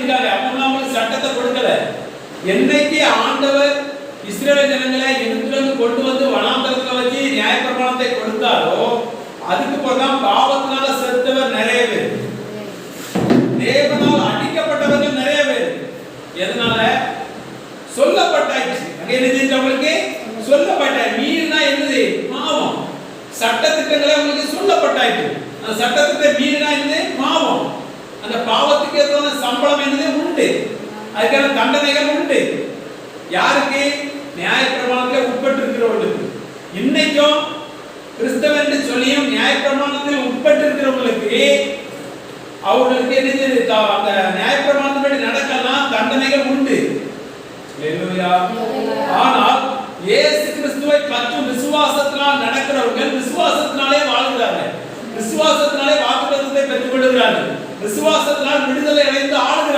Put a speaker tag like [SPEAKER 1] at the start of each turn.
[SPEAKER 1] இருக்காங்க. அப்ப அவங்களுக்கு சட்டத்தை கொடுக்கல. என்னைக்கு ஆண்டவர் இஸ்ரவேல் ஜனங்களை எகிப்திலிருந்து கொண்டு வந்து வனாந்தரத்துல வச்சு நியாயப்பிரமாணத்தை கொடுத்தாரோ அதுக்கு பிறகுதான் பாவத்தினால செத்தவர் நிறைய பேர், தேவனால் அடிக்கப்பட்டவர்கள் நிறைய பேர். எதனால? சொல்லப்பட்டாச்சு. அங்க என்ன செஞ்சவங்களுக்கு சொல்லப்பட்ட மீறினா என்னது? பாவம். சட்டத்திட்டங்களை உங்களுக்கு சொல்லப்பட்டாச்சு. அந்த சட்டத்திட்ட மீறினா என்னது? பாவம். அந்த பாவத்துக்கு ஏற்ற சம்பளம் என்னது? உண்டு. அதுக்கான தண்டனைகள் உண்டு. யாருக்கு? நியாயப்பிரமாணத்தில் உட்பட்டு இருக்கிறவர்களுக்கு. இன்னைக்கும் கிறிஸ்தவன் என்று சொல்லியும் நியாயப்பிரமாணத்தில் உட்பட்டு இருக்கிறவங்களுக்கு அவர்களுக்கு என்ன? அந்த நியாயப்பிரமாணத்தின்படி நடக்கலாம் தண்டனைகள் உண்டு. ஆனால் இயேசு கிறிஸ்துவை பற்றும் விசுவாசத்தினால் நடக்கிறவர்கள் விசுவாசத்தினாலே வாழ்கிறார்கள். விசுவாசத்தினாலே வாக்குத்தத்தத்தை பெற்றுக் கொள்கிறார்கள். விசுவாசத்தினால் விடுதலை அடைந்து ஆளுகிறார்கள்.